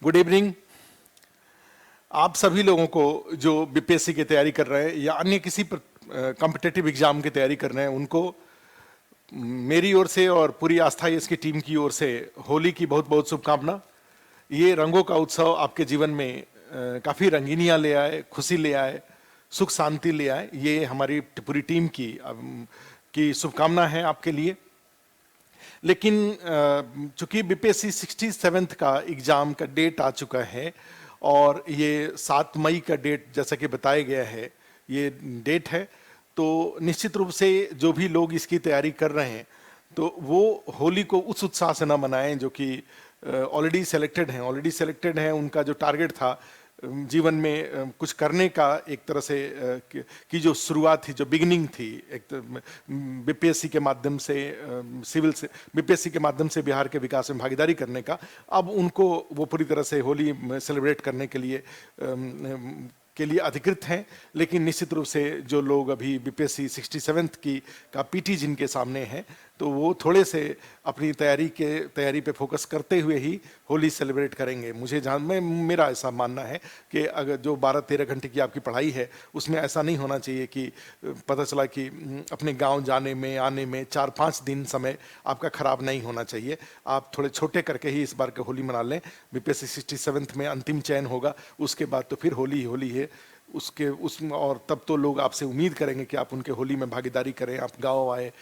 Good evening. आप सभी लोगों को जो बीपीएससी की तैयारी कर रहे हैं या अन्य किसी कॉम्पिटिटिव एग्जाम की तैयारी कर रहे हैं, उनको मेरी ओर से और पूरी आस्था इसकी टीम की ओर से होली की बहुत बहुत शुभकामना। ये रंगों का उत्सव आपके जीवन में काफ़ी रंगीनियाँ ले आए, खुशी ले आए, सुख शांति ले आए। ये हमारी पूरी टीम की शुभकामना है आपके लिए। लेकिन चूंकि बीपीएससी 67th का एग्ज़ाम का डेट आ चुका है और ये 7 मई का डेट जैसा कि बताया गया है, ये डेट है, तो निश्चित रूप से जो भी लोग इसकी तैयारी कर रहे हैं तो वो होली को उस उत्साह से ना मनाएं जो कि ऑलरेडी सेलेक्टेड हैं। उनका जो टारगेट था जीवन में कुछ करने का, एक तरह से की जो शुरुआत थी, जो बिगिनिंग थी, एक बीपीएससी के माध्यम से, सिविल से बीपीएससी के माध्यम से बिहार के विकास में भागीदारी करने का, अब उनको वो पूरी तरह से होली सेलिब्रेट करने के लिए अधिकृत हैं। लेकिन निश्चित रूप से जो लोग अभी बीपीएससी 67th का पीटी जिनके सामने है, तो वो थोड़े से अपनी तैयारी पे फोकस करते हुए ही होली सेलिब्रेट करेंगे। मेरा ऐसा मानना है कि अगर जो 12-13 घंटे की आपकी पढ़ाई है उसमें ऐसा नहीं होना चाहिए कि पता चला कि अपने गांव जाने में आने में 4-5 दिन समय आपका खराब नहीं होना चाहिए। आप थोड़े छोटे करके ही इस बार के होली मना लें। बीपीएससी 67th में अंतिम चयन होगा, उसके बाद तो फिर होली है और तब तो लोग आपसे उम्मीद करेंगे कि आप उनके होली में भागीदारी करें। आप गांव आए,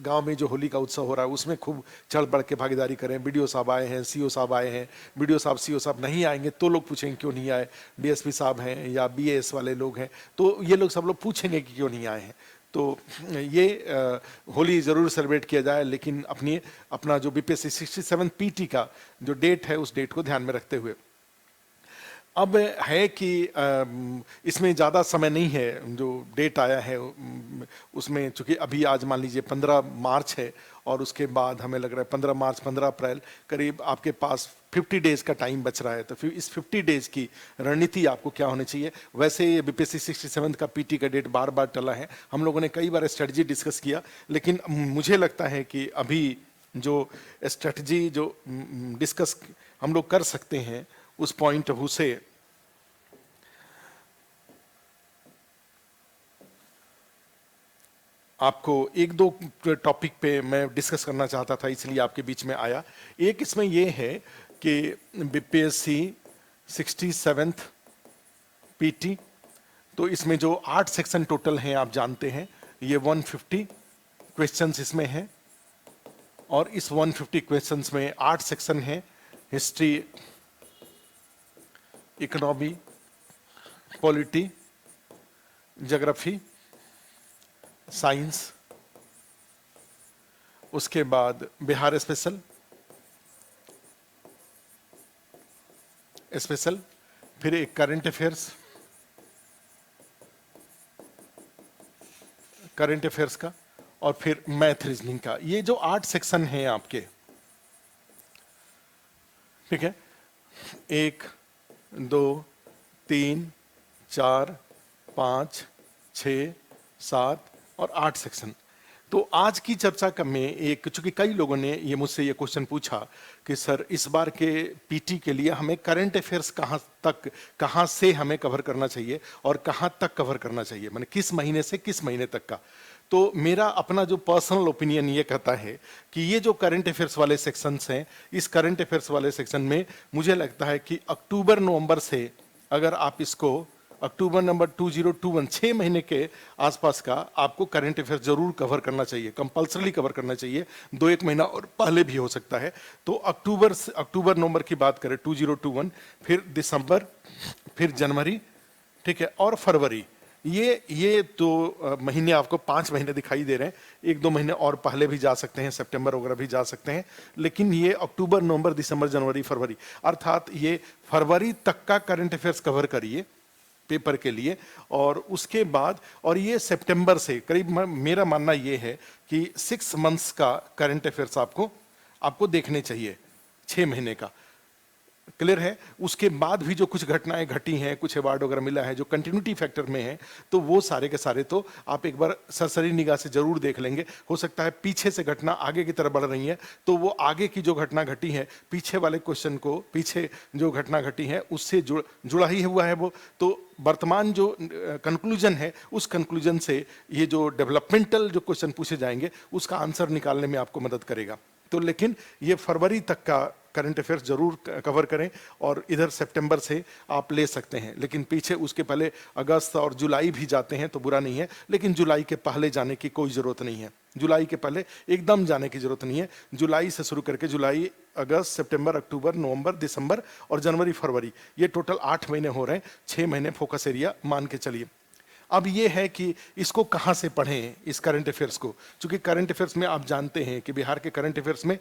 गांव में जो होली का उत्सव हो रहा है उसमें खूब चढ़ बढ़ के भागीदारी करें। बीडीओ साहब आए हैं, सीओ साहब आए हैं। बीडीओ साहब सीओ साहब नहीं आएंगे तो लोग पूछेंगे क्यों नहीं आए। डीएसपी साहब हैं या बीएएस वाले लोग हैं तो ये लोग सब लोग पूछेंगे कि क्यों नहीं आए हैं। तो ये होली ज़रूर सेलिब्रेट किया जाए, लेकिन अपना जो बीपीएससी 67 पीटी का जो डेट है उस डेट को ध्यान में रखते हुए। अब है कि इसमें ज़्यादा समय नहीं है। जो डेट आया है उसमें, चूँकि अभी आज मान लीजिए 15 मार्च है और उसके बाद हमें लग रहा है 15 मार्च 15 अप्रैल करीब आपके पास 50 डेज़ का टाइम बच रहा है। तो फिर इस 50 डेज़ की रणनीति आपको क्या होनी चाहिए। वैसे ये बीपीएससी 67 का पीटी का डेट बार बार टला है, हम लोगों ने कई बार स्ट्रेटजी डिस्कस किया, लेकिन मुझे लगता है कि अभी जो स्ट्रेटजी जो डिस्कस हम लोग कर सकते हैं उस पॉइंट ऑफ व्यू से आपको एक दो टॉपिक पे मैं डिस्कस करना चाहता था, इसलिए आपके बीच में आया। एक इसमें ये है कि बीपीएससी 67th पीटी, तो इसमें जो 8 सेक्शन टोटल हैं आप जानते हैं, ये 150 क्वेश्चंस इसमें हैं और इस 150 क्वेश्चंस में 8 सेक्शन हैं। History, economy, polity, geography, science, उसके बाद बिहार स्पेशल, फिर एक करंट अफेयर्स का, और फिर मैथ रीजनिंग का। ये जो 8 सेक्शन हैं आपके, ठीक है, 1 2 3 4 5 6 7 और 8 सेक्शन। तो आज की चर्चा का में एक, चूंकि कई लोगों ने ये मुझसे ये क्वेश्चन पूछा कि सर इस बार के पीटी के लिए हमें करंट अफेयर्स कहाँ से हमें कवर करना चाहिए और कहाँ तक कवर करना चाहिए, माने किस महीने से किस महीने तक का। तो मेरा अपना जो पर्सनल ओपिनियन ये कहता है कि ये जो करंट अफेयर्स वाले सेक्शंस हैं, इस करंट अफेयर्स वाले सेक्शन में मुझे लगता है कि अक्टूबर नवंबर से अगर आप इसको अक्टूबर नंबर 2021 6 महीने के आसपास का आपको करंट अफेयर्स जरूर कवर करना चाहिए, कंपल्सरी कवर करना चाहिए। 2-1 महीना और पहले भी हो सकता है। तो अक्टूबर नवंबर की बात करें 2021, फिर दिसंबर, फिर जनवरी, ठीक है, और फरवरी, ये तो महीने आपको 5 महीने दिखाई दे रहे हैं। 1-2 महीने और पहले भी जा सकते हैं, सितंबर वगैरह भी जा सकते हैं, लेकिन ये अक्टूबर नवंबर दिसंबर जनवरी फरवरी, अर्थात ये फरवरी तक का करंट अफेयर्स कवर करिए पेपर के लिए। और उसके बाद, और ये सितंबर से करीब, मेरा मानना ये है कि 6 मंथ्स का करंट अफेयर्स आपको देखने चाहिए, 6 महीने का। क्लियर है। उसके बाद भी जो कुछ घटनाएं घटी हैं, कुछ अवार्ड वगैरह मिला है जो कंटिन्यूटी फैक्टर में है, तो वो सारे के सारे तो आप एक बार सरसरी निगाह से जरूर देख लेंगे। हो सकता है पीछे से घटना आगे की तरफ बढ़ रही है, तो वो आगे की जो घटना घटी है पीछे वाले क्वेश्चन को, पीछे जो घटना घटी है उससे जुड़ा ही हुआ है वो। तो वर्तमान जो कंक्लूजन है, उस कंक्लूजन से ये जो डेवलपमेंटल जो क्वेश्चन पूछे जाएंगे उसका आंसर निकालने में आपको मदद करेगा। तो लेकिन ये फरवरी तक का करंट अफेयर्स जरूर कवर करें, और इधर सितंबर से आप ले सकते हैं, लेकिन पीछे उसके पहले अगस्त और जुलाई भी जाते हैं तो बुरा नहीं है, लेकिन जुलाई के पहले जाने की कोई ज़रूरत नहीं है। जुलाई के पहले एकदम जाने की ज़रूरत नहीं है। जुलाई से शुरू करके जुलाई, अगस्त, सितंबर, अक्टूबर, नवंबर, दिसंबर और जनवरी, फरवरी, ये टोटल 8 महीने हो रहे हैं। 6 महीने फोकस एरिया मान के चलिए। अब ये है कि इसको कहाँ से पढ़ें, इस करंट अफेयर्स को, क्योंकि करंट अफेयर्स में आप जानते हैं कि बिहार के करंट अफेयर्स में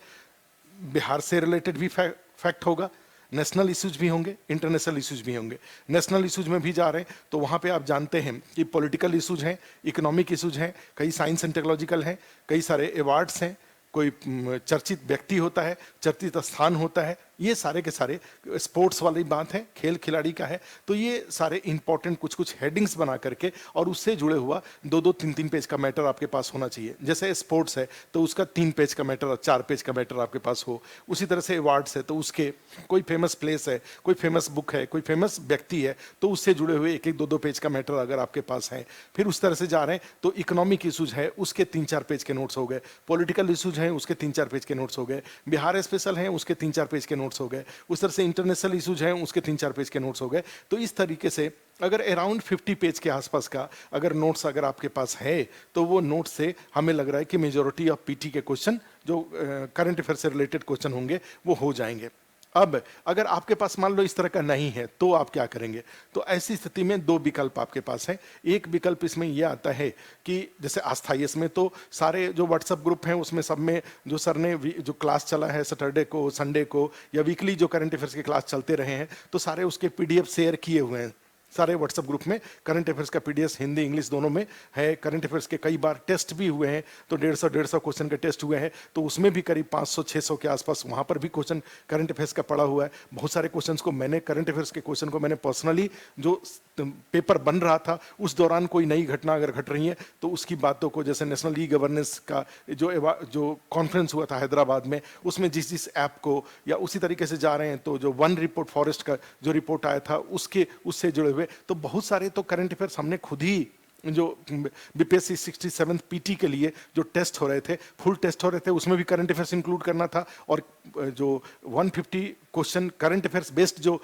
बिहार से रिलेटेड भी फैक्ट होगा, नेशनल इश्यूज भी होंगे, इंटरनेशनल इश्यूज भी होंगे। नेशनल इश्यूज में भी जा रहे हैं तो वहाँ पे आप जानते हैं कि पॉलिटिकल इश्यूज हैं, इकोनॉमिक इश्यूज हैं, कई साइंस एंड टेक्नोलॉजिकल हैं, कई सारे अवार्ड्स हैं, कोई चर्चित व्यक्ति होता है, चर्चित स्थान होता है, ये सारे के सारे स्पोर्ट्स वाली बात है, खेल खिलाड़ी का है। तो ये सारे इंपॉर्टेंट कुछ कुछ हेडिंग्स बना करके और उससे जुड़े हुआ 2-2, 3-3 पेज का मैटर आपके पास होना चाहिए। जैसे स्पोर्ट्स है तो उसका 3 पेज का मैटर, 4 पेज का मैटर आपके पास हो। उसी तरह से अवार्ड्स है तो उसके कोई फेमस प्लेस है, कोई फेमस बुक है, कोई फेमस व्यक्ति है, तो उससे जुड़े हुए 1-1, 2-2 पेज का मैटर अगर आपके पास है। फिर उस तरह से जा रहे हैं तो इकोनॉमिक इशूज है, उसके 3-4 पेज के नोट्स हो गए। पॉलिटिकल इशूज हैं, उसके 3-4 पेज के नोट्स हो गए। बिहार स्पेशल हैं, उसके 3-4 पेज के नोट्स हो गए। उस तरह से इंटरनेशनल इशूज हैं, उसके 3-4 पेज के नोट्स हो गए। तो इस तरीके से अगर अराउंड 50 पेज के आसपास का अगर नोट्स अगर आपके पास है, तो वो नोट्स से हमें लग रहा है कि मेजॉरिटी ऑफ पीटी के क्वेश्चन जो करंट अफेयर से रिलेटेड क्वेश्चन होंगे वो हो जाएंगे। अब अगर आपके पास मान लो इस तरह का नहीं है तो आप क्या करेंगे? तो ऐसी स्थिति में 2 विकल्प आपके पास है। एक विकल्प इसमें यह आता है कि जैसे आस्थाईएस में तो सारे जो व्हाट्सएप ग्रुप हैं उसमें सब में जो सर ने जो क्लास चला है सैटरडे को, संडे को या वीकली जो करंट अफेयर्स के क्लास चलते रहे हैं, तो सारे उसके पीडीएफ शेयर किए हुए हैं। सारे व्हाट्सएप ग्रुप में करंट अफेयर्स का पीडीएफ हिंदी इंग्लिश दोनों में है। करंट अफेयर्स के कई बार टेस्ट भी हुए हैं, तो 150 क्वेश्चन के टेस्ट हुए हैं, तो उसमें भी करीब 500-600 के आसपास वहाँ पर भी क्वेश्चन करंट अफेयर्स का पड़ा हुआ है। बहुत सारे क्वेश्चंस को मैंने करंट अफेयर्स के क्वेश्चन को मैंने पर्सनली जो पेपर बन रहा था उस दौरान कोई नई घटना अगर घट रही है तो उसकी बातों को, जैसे नेशनल ई गवर्नेंस का जो कॉन्फ्रेंस हुआ था हैदराबाद में, उसमें जिस जिस ऐप को, या उसी तरीके से जा रहे हैं तो जो वन रिपोर्ट फॉरेस्ट का जो रिपोर्ट आया था उससे जुड़े हुए तो बहुत सारे तो करंट अफेयर्स हमने खुद ही जो बीपीएससी 67 पीटी के लिए जो टेस्ट हो रहे थे, फुल टेस्ट हो रहे थे, उसमें भी करंट अफेयर्स इंक्लूड करना था। और जो 150 क्वेश्चन करंट अफेयर्स बेस्ड जो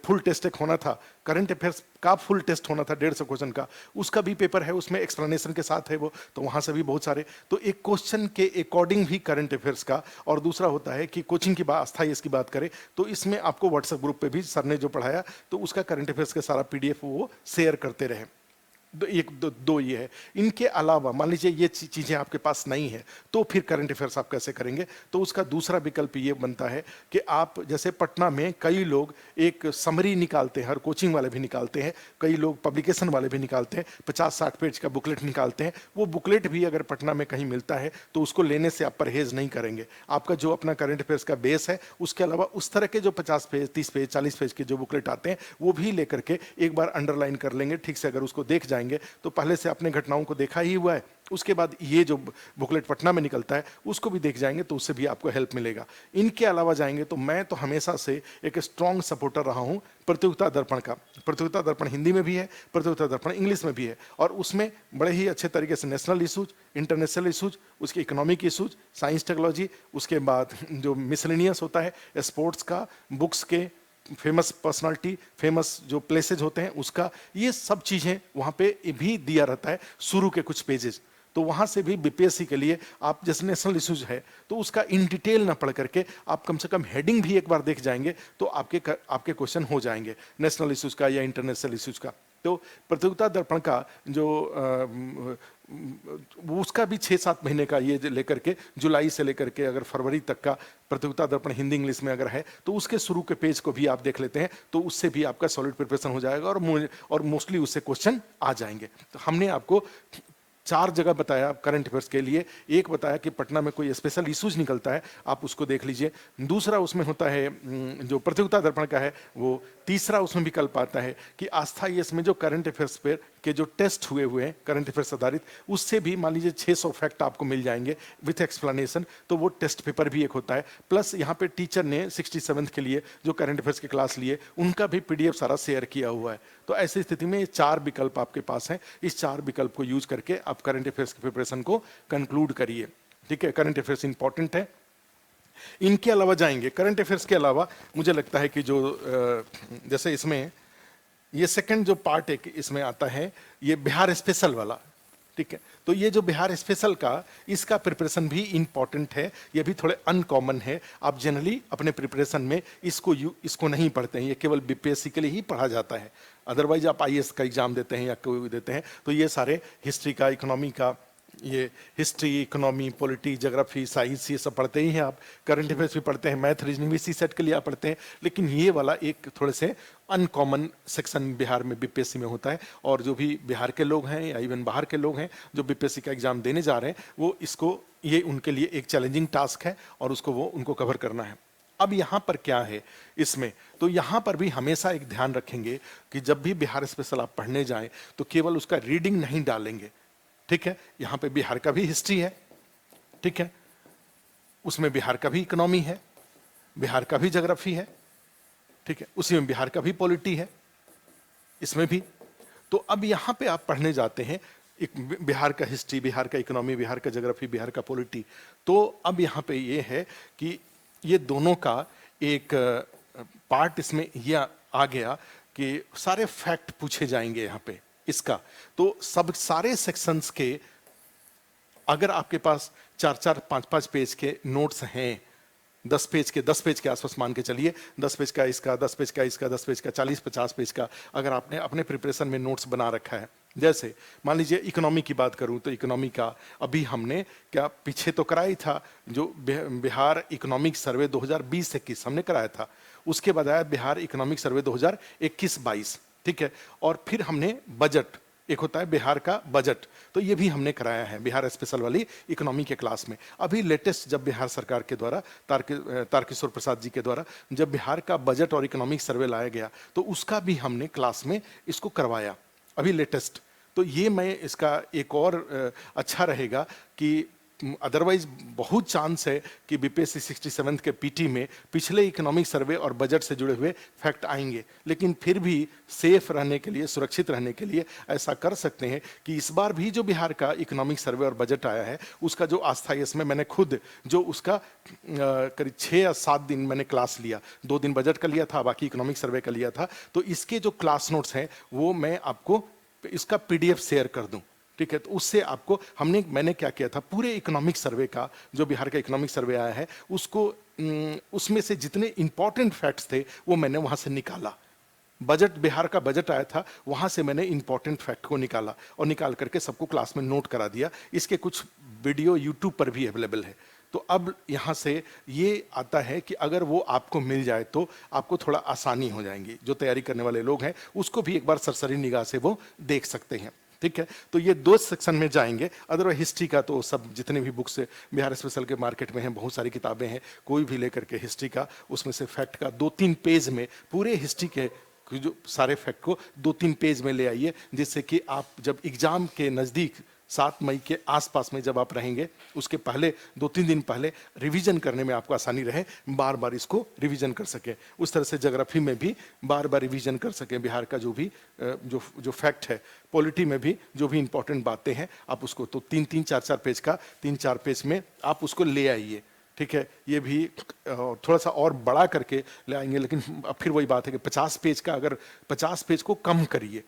फुल टेस्ट एक होना था, करंट अफेयर्स का फुल टेस्ट होना था 150 क्वेश्चन का, उसका भी पेपर है, उसमें एक्सप्लेनेशन के साथ है वो, तो वहां से भी बहुत सारे। तो एक क्वेश्चन के अकॉर्डिंग भी करंट अफेयर्स का, और दूसरा होता है कि कोचिंग की बात, अस्थाई की बात करें तो इसमें आपको व्हाट्सएप ग्रुप पे भी सर ने जो पढ़ाया तो उसका करंट अफेयर्स का सारा पीडीएफ वो शेयर करते रहे। दो ये है। इनके अलावा मान लीजिए ये चीजें आपके पास नहीं है तो फिर करंट अफेयर्स आप कैसे करेंगे? तो उसका दूसरा विकल्प ये बनता है कि आप जैसे पटना में कई लोग एक समरी निकालते हैं, हर कोचिंग वाले भी निकालते हैं, कई लोग पब्लिकेशन वाले भी निकालते हैं, 50-60 पेज का बुकलेट निकालते हैं। वो बुकलेट भी अगर पटना में कहीं मिलता है तो उसको लेने से आप परहेज नहीं करेंगे। आपका जो अपना करंट अफेयर्स का बेस है उसके अलावा उस तरह के जो 50 पेज, 30 पेज, 40 पेज के जो बुकलेट आते हैं वो भी लेकर के एक बार अंडरलाइन कर लेंगे ठीक से। अगर उसको देख जाएंगे तो पहले से आपने घटनाओं को देखा ही हुआ है, उसके बाद ये जो बुकलेट पटना में निकलता है उसको भी देख जाएंगे तो उससे भी आपको हेल्प मिलेगा। इनके अलावा जाएंगे तो मैं तो हमेशा से एक स्ट्रॉन्ग सपोर्टर रहा हूं प्रतियोगिता दर्पण का। प्रतियोगिता दर्पण हिंदी में भी है, प्रतियोगिता दर्पण इंग्लिश में भी है, और उसमें बड़े ही अच्छे तरीके से नेशनल इशूज, इंटरनेशनल इशूज, उसके इकोनॉमिक इशूज, साइंस टेक्नोलॉजी, उसके बाद जो मिसलेनियस होता है स्पोर्ट्स का, बुक्स के, फेमस पर्सनालिटी, फेमस जो प्लेसेज होते हैं उसका, ये सब चीजें वहां पे भी दिया रहता है शुरू के कुछ पेजेस। तो वहां से भी बीपीएससी के लिए आप जैसे नेशनल इश्यूज है तो उसका इन डिटेल ना पढ़ करके आप कम से कम हेडिंग भी एक बार देख जाएंगे तो आपके क्वेश्चन हो जाएंगे नेशनल इश्यूज का या इंटरनेशनल इश्यूज का। तो प्रतियोगिता दर्पण का जो उसका भी 6-7 महीने का ये लेकर के जुलाई से लेकर के अगर फरवरी तक का प्रतियोगिता दर्पण हिंदी इंग्लिश में अगर है तो उसके शुरू के पेज को भी आप देख लेते हैं तो उससे भी आपका सॉलिड प्रिपरेशन हो जाएगा और मोस्टली उससे क्वेश्चन आ जाएंगे। तो हमने आपको चार जगह बताया करंट अफेयर्स के लिए। एक बताया कि पटना में कोई स्पेशल इश्यूज निकलता है, आप उसको देख लीजिए। दूसरा उसमें होता है जो प्रतियोगिता दर्पण का है वो। तीसरा उसमें विकल्प आता है कि आस्था यस में जो करंट अफेयर्स पर के जो टेस्ट हुए हैं करंट अफेयर्स आधारित, उससे भी मान लीजिए 600 फैक्ट आपको मिल जाएंगे विथ एक्सप्लेनेशन, तो वो टेस्ट पेपर भी एक होता है। प्लस यहाँ पे टीचर ने 67th के लिए जो करंट अफेयर्स की क्लास लिए उनका भी पीडीएफ सारा शेयर किया हुआ है। तो ऐसी स्थिति में ये चार विकल्प आपके पास हैं, इस चार विकल्प को यूज करके आप करंट अफेयर्स की प्रिपरेशन को कंक्लूड करिए। ठीक है, करंट अफेयर्स इंपॉर्टेंट है। इनके अलावा जाएंगे, करंट अफेयर्स के अलावा मुझे लगता है कि जो जैसे इसमें ये सेकंड जो पार्ट एक इसमें आता है ये बिहार स्पेशल वाला। ठीक है, तो ये जो बिहार स्पेशल का इसका प्रिपरेशन भी इंपॉर्टेंट है, ये भी थोड़े अनकॉमन है। आप जनरली अपने प्रिपरेशन में इसको नहीं पढ़ते हैं, ये केवल बीपीएससी के लिए ही पढ़ा जाता है। अदरवाइज आप आईएएस का एग्जाम देते हैं या कोई देते हैं तो ये सारे हिस्ट्री का, इकोनॉमी का, ये history, economy, polity, geography, science, ये सब पढ़ते ही हैं आप। करंट अफेयर्स भी पढ़ते हैं, मैथ, रीजनिंग भी सी सेट के लिए आप पढ़ते हैं। लेकिन ये वाला एक थोड़े से अनकॉमन सेक्शन बिहार में बीपीएससी में होता है, और जो भी बिहार के लोग हैं या इवन बाहर के लोग हैं जो बीपीएससी का एग्जाम देने जा रहे हैं वो इसको, ये उनके लिए एक चैलेंजिंग टास्क है और उनको कवर करना है। अब यहाँ पर क्या है इसमें, तो यहाँ पर भी हमेशा एक ध्यान रखेंगे कि जब भी बिहार स्पेशल आप पढ़ने जाएं तो केवल उसका रीडिंग नहीं डालेंगे। ठीक है, यहां पे बिहार का भी हिस्ट्री है, ठीक है, उसमें बिहार का भी इकोनॉमी है, बिहार का भी ज्योग्राफी है, ठीक है, उसी में बिहार का भी पॉलिटी है, इसमें भी। तो अब यहां पे आप पढ़ने जाते हैं एक बिहार का हिस्ट्री, बिहार का इकोनॉमी, बिहार का ज्योग्राफी, बिहार का पॉलिटी। तो अब यहां पे ये है कि ये दोनों का एक पार्ट इसमें यह आ गया कि सारे फैक्ट पूछे जाएंगे यहां पे इसका। तो सब सारे सेक्शंस के अगर आपके पास 4-4, 5-5 पेज के नोट्स हैं, 10 पेज के आसपास मान के चलिए, 10 पेज का इसका, 10 पेज का इसका, 10 पेज का, 40-50 पेज का अगर आपने अपने प्रिपरेशन में नोट्स बना रखा है। जैसे मान लीजिए इकोनॉमी की बात करूं तो इकोनॉमी का अभी हमने क्या पीछे तो कराया था, जो बिहार इकोनॉमिक सर्वे 2020-21 हमने कराया था। उसके बाद आया बिहार इकोनॉमिक सर्वे 2021-22, ठीक है। और फिर हमने बजट, एक होता है बिहार का बजट, तो ये भी हमने कराया है बिहार स्पेशल वाली इकोनॉमी के क्लास में। अभी लेटेस्ट जब बिहार सरकार के द्वारा तारकिशोर प्रसाद जी के द्वारा जब बिहार का बजट और इकोनॉमिक सर्वे लाया गया तो उसका भी हमने क्लास में इसको करवाया अभी लेटेस्ट। तो ये मैं इसका एक और अच्छा रहेगा कि अदरवाइज बहुत चांस है कि बीपीएससी 67 के पीटी में पिछले इकोनॉमिक सर्वे और बजट से जुड़े हुए फैक्ट आएंगे। लेकिन फिर भी सेफ रहने के लिए, सुरक्षित रहने के लिए ऐसा कर सकते हैं कि इस बार भी जो बिहार का इकोनॉमिक सर्वे और बजट आया है उसका जो आस्था है, इसमें मैंने खुद जो उसका करीब 6 या 7 दिन मैंने क्लास लिया, 2 दिन बजट का लिया था, बाकी इकोनॉमिक सर्वे का लिया था। तो इसके जो क्लास नोट्स हैं वो मैं आपको इसका पीडीएफ शेयर कर दूं, ठीक है। तो उससे आपको मैंने क्या किया था, पूरे इकोनॉमिक सर्वे का जो बिहार का इकोनॉमिक सर्वे आया है उसको उसमें से जितने इंपॉर्टेंट फैक्ट्स थे वो मैंने वहां से निकाला। बजट, बिहार का बजट आया था, वहां से मैंने इंपॉर्टेंट फैक्ट को निकाला और निकाल करके सबको क्लास में नोट करा दिया। इसके कुछ वीडियो यूट्यूब पर भी अवेलेबल है। तो अब यहाँ से ये आता है कि अगर वो आपको मिल जाए तो आपको थोड़ा आसानी हो जाएंगी। जो तैयारी करने वाले लोग हैं उसको भी एक बार सरसरी निगाह से वो देख सकते हैं, ठीक है। तो ये 2 सेक्शन में जाएंगे। अदरवाइज हिस्ट्री का तो सब जितने भी बुक्स बिहार स्पेशल के मार्केट में हैं, बहुत सारी किताबें हैं, कोई भी लेकर के हिस्ट्री का उसमें से फैक्ट का 2-3 पेज में पूरे हिस्ट्री के जो सारे फैक्ट को 2-3 पेज में ले आइए, जिससे कि आप जब एग्जाम के नज़दीक 7 मई के आसपास में जब आप रहेंगे उसके पहले 2-3 दिन पहले रिवीजन करने में आपको आसानी रहे, बार बार इसको रिवीजन कर सकें। उस तरह से ज्योग्राफी में भी बार बार रिवीजन कर सकें, बिहार का जो भी जो फैक्ट है। पॉलिटी में भी जो भी इंपॉर्टेंट बातें हैं आप उसको तो 3-3, 4-4 पेज का 3-4 पेज में आप उसको ले आइए, ठीक है। ये भी थोड़ा सा और बड़ा करके ले आएंगे, लेकिन अब फिर वही बात है कि 50 पेज का, अगर 50 पेज को कम करिए।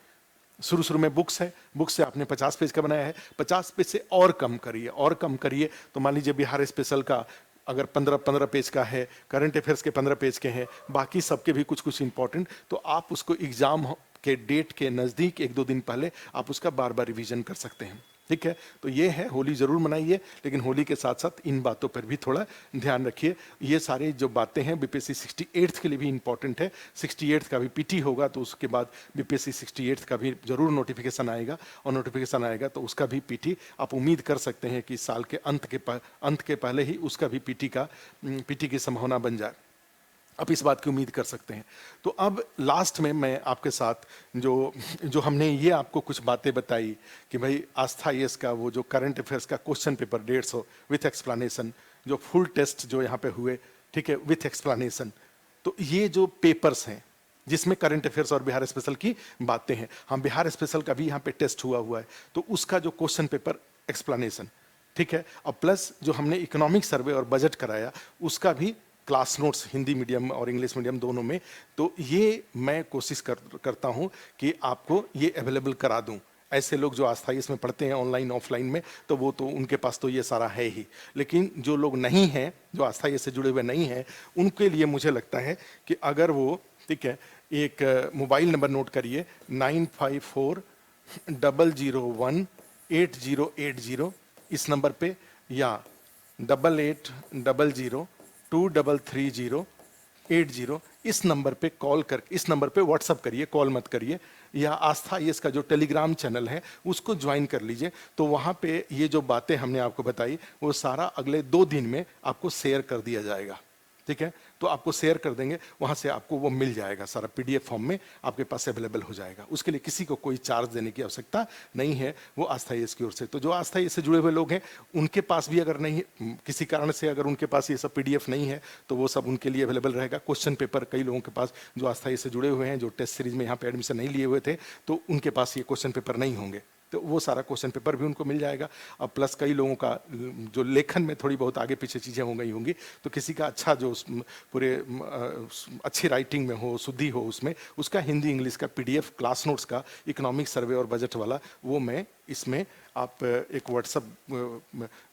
शुरू में बुक्स है, बुक्स से आपने 50 पेज का बनाया है, 50 पेज से और कम करिए, और कम करिए। तो मान लीजिए बिहार स्पेशल का अगर 15 पेज का है, करंट अफेयर्स के 15 पेज के हैं, बाकी सबके भी कुछ कुछ इंपॉर्टेंट, तो आप उसको एग्जाम के डेट के नज़दीक 1-2 दिन पहले आप उसका बार बार रिवीजन कर सकते हैं। ठीक है। तो ये है, होली जरूर मनाइए, लेकिन होली के साथ साथ इन बातों पर भी थोड़ा ध्यान रखिए। ये सारे जो बातें हैं बीपीएससी 68 के लिए भी इंपॉर्टेंट है। 68 का भी पीटी होगा तो उसके बाद बीपीएससी 68 का भी जरूर नोटिफिकेशन आएगा, और नोटिफिकेशन आएगा तो उसका भी पीटी आप उम्मीद कर सकते हैं कि साल के अंत के पहले ही उसका भी पीटी की संभावना बन जाए। आप इस बात की उम्मीद कर सकते हैं। तो अब लास्ट में मैं आपके साथ जो जो हमने ये आपको कुछ बातें बताई कि भाई आस्था आईएएस का वो जो करंट अफेयर्स का क्वेश्चन पेपर 150 विथ एक्सप्लेनेशन, जो फुल टेस्ट जो यहाँ पे हुए, ठीक है, विथ एक्सप्लेनेशन, तो ये जो पेपर्स हैं जिसमें करंट अफेयर्स और बिहार स्पेशल की बातें हैं, हम बिहार स्पेशल का भी यहाँ पे टेस्ट हुआ है, तो उसका जो क्वेश्चन पेपर एक्सप्लेनेशन, ठीक है, और प्लस जो हमने इकोनॉमिक सर्वे और बजट कराया उसका भी क्लास नोट्स हिंदी मीडियम और इंग्लिश मीडियम दोनों में, तो ये मैं कोशिश करता हूँ कि आपको ये अवेलेबल करा दूँ। ऐसे लोग जो आस्था इसमें पढ़ते हैं ऑनलाइन ऑफलाइन में, तो वो तो उनके पास तो ये सारा है ही, लेकिन जो लोग नहीं हैं, जो आस्था से जुड़े हुए नहीं हैं, उनके लिए मुझे लगता है कि अगर वो, ठीक है, एक मोबाइल नंबर नोट करिए 9540018080, इस नंबर पे, या 8800233080, इस नंबर पे कॉल कर, इस नंबर पे व्हाट्सअप करिए, कॉल मत करिए, या आस्था ये इसका जो टेलीग्राम चैनल है उसको ज्वाइन कर लीजिए। तो वहाँ पे ये जो बातें हमने आपको बताई वो सारा अगले 2 दिन में आपको शेयर कर दिया जाएगा, ठीक है। तो आपको शेयर कर देंगे, वहाँ से आपको वो मिल जाएगा, सारा पीडीएफ फॉर्म में आपके पास अवेलेबल हो जाएगा। उसके लिए किसी को कोई चार्ज देने की आवश्यकता नहीं है, वो आस्था आईएएस की ओर से। तो जो आस्था आईएएस से जुड़े हुए लोग हैं उनके पास भी अगर नहीं, किसी कारण से अगर उनके पास ये सब पीडीएफ नहीं है तो वो सब उनके लिए अवेलेबल रहेगा। क्वेश्चन पेपर कई लोगों के पास जो आस्था आईएएस से जुड़े हुए हैं, जो टेस्ट सीरीज में यहाँ पे एडमिशन नहीं लिए हुए थे, तो उनके पास ये क्वेश्चन पेपर नहीं होंगे, तो वो सारा क्वेश्चन पेपर भी उनको मिल जाएगा। अब प्लस कई लोगों का जो लेखन में थोड़ी बहुत आगे पीछे चीज़ें हो गई होंगी, तो किसी का अच्छा जो पूरे अच्छी राइटिंग में हो, शुद्धि हो उसमें, उसका हिंदी इंग्लिश का पीडीएफ क्लास नोट्स का इकोनॉमिक सर्वे और बजट वाला, वो मैं इसमें आप एक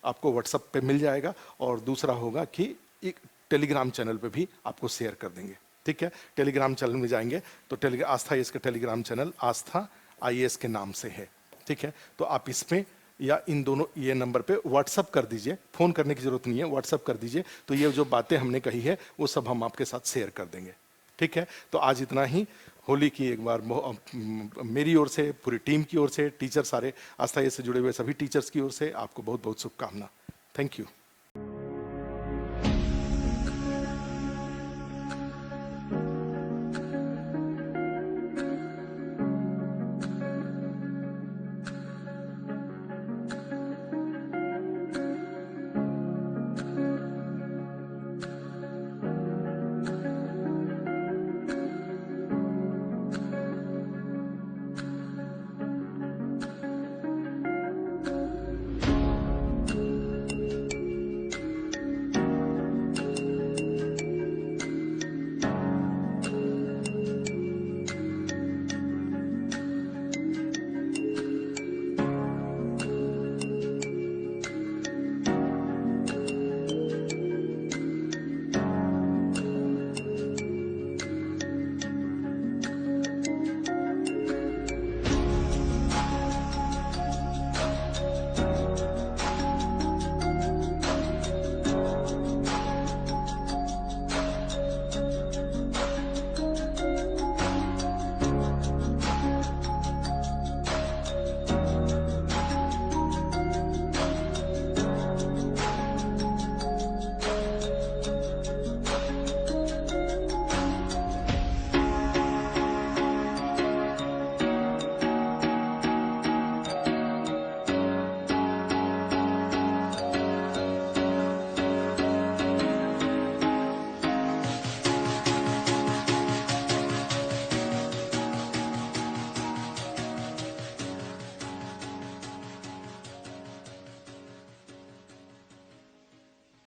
आपको व्हाट्सअप पे मिल जाएगा, और दूसरा होगा कि एक टेलीग्राम चैनल पे भी आपको शेयर कर देंगे, ठीक है। टेलीग्राम चैनल में जाएंगे तो आस्था आईएएस का टेलीग्राम चैनल आस्था आईएएस के नाम से है, ठीक है। तो आप इसमें या इन दोनों ये नंबर पे व्हाट्सअप कर दीजिए, फोन करने की जरूरत नहीं है, व्हाट्सअप कर दीजिए, तो ये जो बातें हमने कही है वो सब हम आपके साथ शेयर कर देंगे, ठीक है। तो आज इतना ही। होली की एक बार मेरी ओर से, पूरी टीम की ओर से, टीचर सारे आस्था आईएएस से जुड़े हुए सभी टीचर्स की ओर से आपको बहुत बहुत शुभकामना। Thank you.